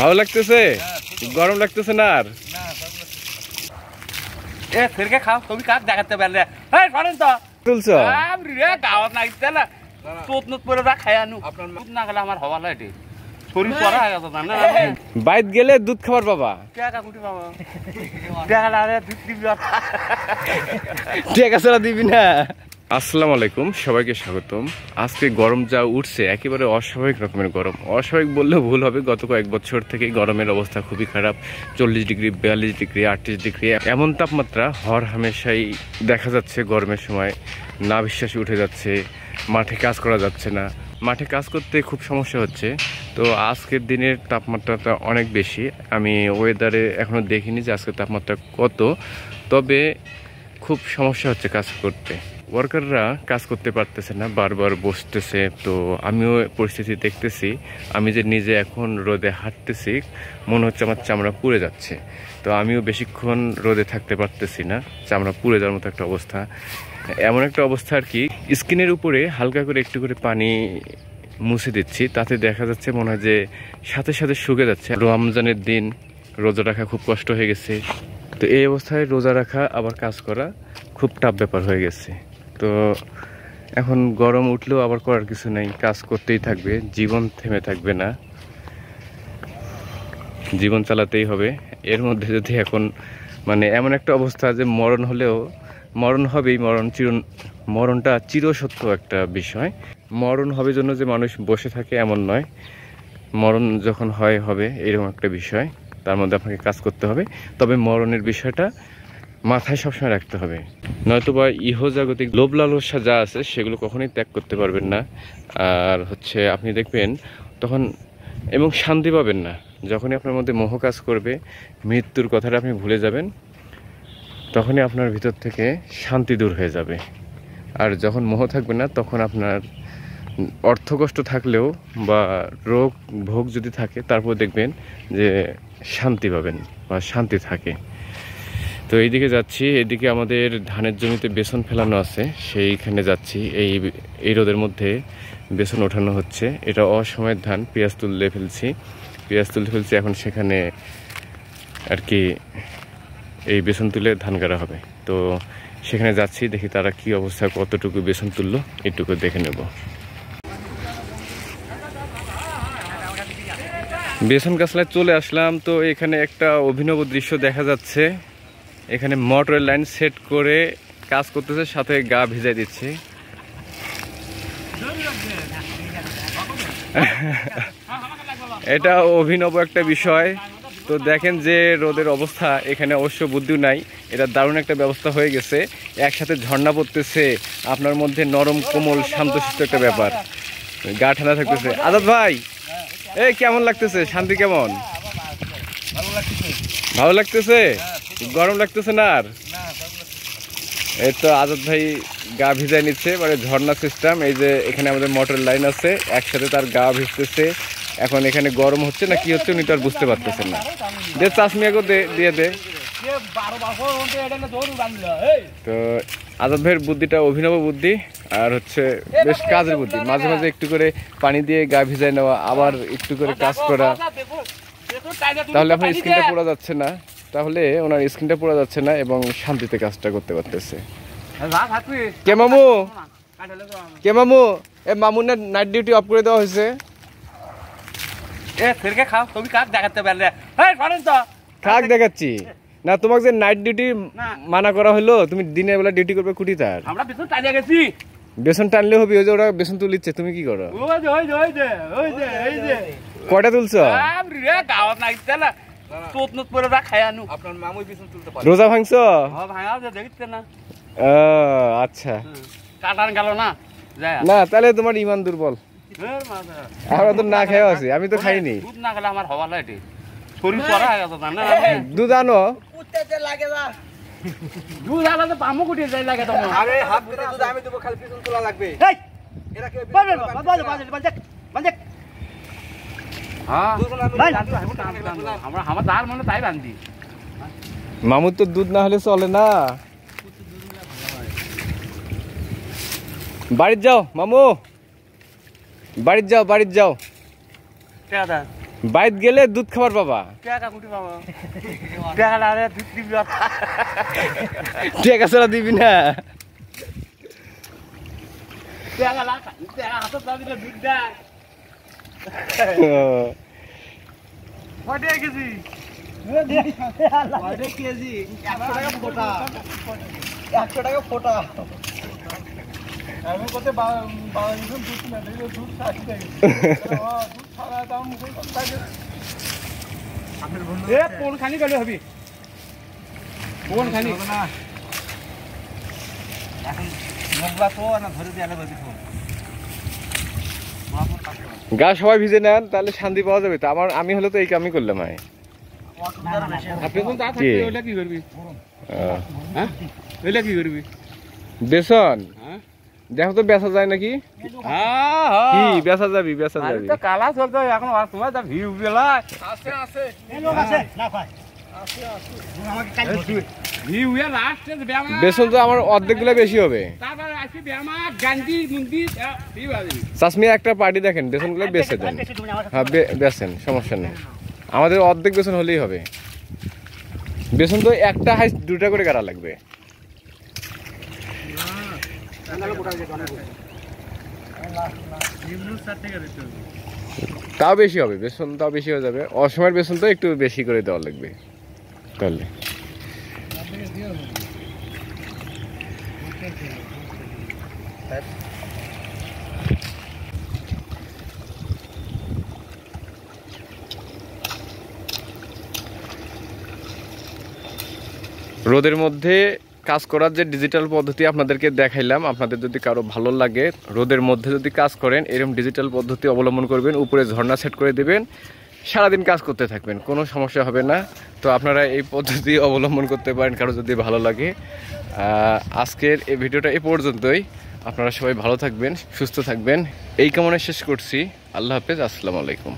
ভালো লাগতেছে? গরম লাগতেছে না আর? এ ফেরকে খাও তুমি কাক দেখাতে পারলে এই করেন তো তুলছো রে গাওয়াত নাই তেলা তোত নত পরে যা খাই আনু আপনার দুধ না গেলে আমার হওয়া লাইটে শরীর পড়া হয়ে গেছে জানেন বাইত গেলে দুধ খাবার পাবা টাকা কুটি পাবা টাকা লারে দুধ দিবি টাকা ছাড়া দিবি না। আসসালামু আলাইকুম, সবাইকে স্বাগতম। আজকে গরম যা উঠছে একেবারে অস্বাভাবিক রকমের গরম। অস্বাভাবিক বললেও ভুল হবে, গত কয়েক বছর থেকে গরমের অবস্থা খুবই খারাপ। 40 ডিগ্রি, 42 ডিগ্রি, 38 ডিগ্রি এমন তাপমাত্রা হর হামেশাই দেখা যাচ্ছে। গরমের সময় না বিশ্বাসে উঠে যাচ্ছে, মাঠে কাজ করা যাচ্ছে না, মাঠে কাজ করতে খুব সমস্যা হচ্ছে। তো আজকের দিনের তাপমাত্রাটা অনেক বেশি। আমি ওয়েদারে এখনও দেখিনি যে আজকের তাপমাত্রা কত, তবে খুব সমস্যা হচ্ছে কাজ করতে। ওয়ার্কাররা কাজ করতে পারতেছে না, বারবার বসতেছে। তো আমিও পরিস্থিতি দেখতেছি। আমি যে নিজে এখন রোদে হাঁটতেছি মনে হচ্ছে আমার চামড়া পুড়ে যাচ্ছে। তো আমিও বেশিক্ষণ রোদে থাকতে পারতেছি না, চামড়া পুড়ে যাওয়ার মতো একটা অবস্থা। এমন একটা অবস্থা আর কি, স্কিনের উপরে হালকা করে একটু করে পানি মুছে দিচ্ছি, তাতে দেখা যাচ্ছে মনে হয় যে সাথে সাথে শুকে যাচ্ছে। রমজানের দিন রোজা রাখা খুব কষ্ট হয়ে গেছে। তো এই অবস্থায় রোজা রাখা আবার কাজ করা খুব টাফ ব্যাপার হয়ে গেছে। তো এখন গরম উঠলেও আবার করার কিছু নেই, কাজ করতেই থাকবে, জীবন থেমে থাকবে না, জীবন চালাতেই হবে। এর মধ্যে যদি এখন মানে এমন একটা অবস্থা যে মরণ হলেও মরণ হবেই, মরণটা চিরসত্য একটা বিষয়। মরণ হবে জন্য যে মানুষ বসে থাকে এমন নয়, মরণ যখন হয় হবে এরকম একটা বিষয়। তার মধ্যে আপনাকে কাজ করতে হবে, তবে মরণের বিষয়টা মাথায় সবসময় রাখতে হবে, নয়তোবা ইহজাগতিক লোভ লালসা যা আছে সেগুলো কখনোই ত্যাগ করতে পারবেন না। আর হচ্ছে আপনি দেখবেন তখন এবং শান্তি পাবেন না। যখনই আপনার মধ্যে মোহ কাজ করবে, মৃত্যুর কথাটা আপনি ভুলে যাবেন, তখনই আপনার ভিতর থেকে শান্তি দূর হয়ে যাবে। আর যখন মোহ থাকবে না, তখন আপনার অর্থ কষ্ট থাকলেও বা রোগ ভোগ যদি থাকে, তারপর দেখবেন যে শান্তি পাবেন বা শান্তি থাকে। তো এইদিকে যাচ্ছি, এইদিকে আমাদের ধানের জমিতে বেসন ফেলানো আছে, সেইখানে যাচ্ছি। এই রোদের মধ্যে বেসন ওঠানো হচ্ছে। এটা অসময়ের ধান, পেঁয়াজ তুলে ফেলছি এখন সেখানে আর কি এই বেসন তুলে ধান গাড়া হবে। তো সেখানে যাচ্ছি, দেখি তারা কি অবস্থা, কতটুকু বেসন তুললো এইটুকু দেখে নেব। বেসন গাছলায় চলে আসলাম। তো এখানে একটা অভিনব দৃশ্য দেখা যাচ্ছে। এখানে মোটরের লাইন সেট করে কাজ করতেছে, সাথে গা ভিজাই দিচ্ছে। এটা অভিনব একটা বিষয়। তো দেখেন যে রোদের অবস্থা, এখানে অবশ্য বুদ্ধিও নাই, এটা দারুণ একটা ব্যবস্থা হয়ে গেছে। একসাথে ঝর্ণা পড়তেছে, আপনার মধ্যে নরম কোমল শান্তশিষ্ট একটা ব্যাপার, গা ঠান্ডা থাকতেছে। আজাদ ভাই, এই কেমন লাগতেছে? শান্তি কেমন? ভালো লাগতেছে? গরম লাগতেছে না আর? এই তো আজাদ ভাই গা ভিজাই নিচ্ছে, মানে ঝর্ণা সিস্টেম। এই যে এখানে আমাদের মোটর লাইন আছে, একসাথে তার গা ভিজতেছে। এখন এখানে গরম হচ্ছে না কি হচ্ছে উনি তো আর বুঝতে পারতেছেন না। দে চাষমিয়াকে দিয়ে দে। তো আজাদ ভাইয়ের বুদ্ধিটা অভিনব বুদ্ধি, আর হচ্ছে বেশ কাজের বুদ্ধি। মাঝে মাঝে একটু করে পানি দিয়ে গা ভিজাই নেওয়া, আবার একটু করে কাজ করা, তাহলে আপনার স্কিনটা পোড়া যাচ্ছে না, এবং শান্তিতে কাজটা করতে পারতেছে। কে মামু এ মামুর নাইট ডিউটি অফ করে দেওয়া হয়েছে। কাক দেখাচ্ছি না, তোমাকে যে নাইট ডিউটি মানা করা হলো, তুমি দিনের বেলা ডিউটি করবে কুটি। তার বেসন টানলে হবে, ওই যে ওরা বেসন তুলিচ্ছে, তুমি কি করো? কয়টা তুলছো? রোজা ভাঙছো? আচ্ছা না, তাহলে তোমার ইমান দুর্বল। আমরা তো না খেয়ে আছি, আমি তো খাইনি। দুধ আনো, মামুর তো দুধ না হলে চলে না। বাড়িতে যাও মামু, বাড়িতে যাও। বাইত গেলে দুধ খাবার পাবা। টাকা কুটি পাবো, টাকা না হলে দুধ দিবি না। টাকা ছাড়া দিবি না। টাকা না, টাকা হাতে না দিলে দুধ দেয়। কয় টাকা কেজি? কেজি 100 টাকা ফোটা, 100 টাকা ফোটা। আমি কত বাংলাদেশের দুধ না দিলে দুধ 60 টাকা। দুধ ছাড়া দাম মুখে কত থাকে? এ কোন খানি গেলে হবি? কোন খানি? না এখন মোগলা তো না ধরে দিয়ে বেশি ফোন। গা সবাই ভিজে নেন, তাহলে শান্তি পাওয়া যাবে। তো আমি হলে তো এই কামই করলাম। আপনি কোন তা থাকতে ওইটা কি করবি? হ্যাঁ ওইটা কি করবি? বেসন হ্যাঁ দেখো তো বেচা যায় নাকি? কি বেচা যাবি? বেচা যাবি তো কালা চলতো এখন তোমার যা ভিউ বেলায় আছে আছে এই লোক আছে না ভাই আছে আছে আমাকে কাজ করতে ভিউ এর লাস্টে ব্যায়াম বেসন তো আমার অর্ধেক গুলো বেশি হবে। তারপর আসি ব্যায়াম গান্ধী মন্দির এই বাজে চাশমিয়া একটা পার্টি দেখেন, বেসন গুলো বেচে দেন। হ্যাঁ বেচেন, সমস্যা নেই। আমাদের অর্ধেক বেসন হলেই হবে। বেসন তো একটা হাই 2টা করে কাটা লাগবে। তাও বেশি হবে বেসন, তাও বেশি হয়ে যাবে। অসময়ের বেসন তো একটু বেশি করে দেওয়া লাগবে তাহলে। রোদের মধ্যে কাজ করার যে ডিজিটাল পদ্ধতি আপনাদেরকে দেখাইলাম, আপনাদের যদি কারো ভালো লাগে রোদের মধ্যে যদি কাজ করেন, এরকম ডিজিটাল পদ্ধতি অবলম্বন করবেন। উপরে ঝর্ণা সেট করে দেবেন, সারাদিন কাজ করতে থাকবেন, কোনো সমস্যা হবে না। তো আপনারা এই পদ্ধতি অবলম্বন করতে পারেন কারো যদি ভালো লাগে। আজকের এই ভিডিওটা এ পর্যন্তই। আপনারা সবাই ভালো থাকবেন, সুস্থ থাকবেন, এই কামনা শেষ করছি। আল্লাহ হাফেজ, আসসালামু আলাইকুম।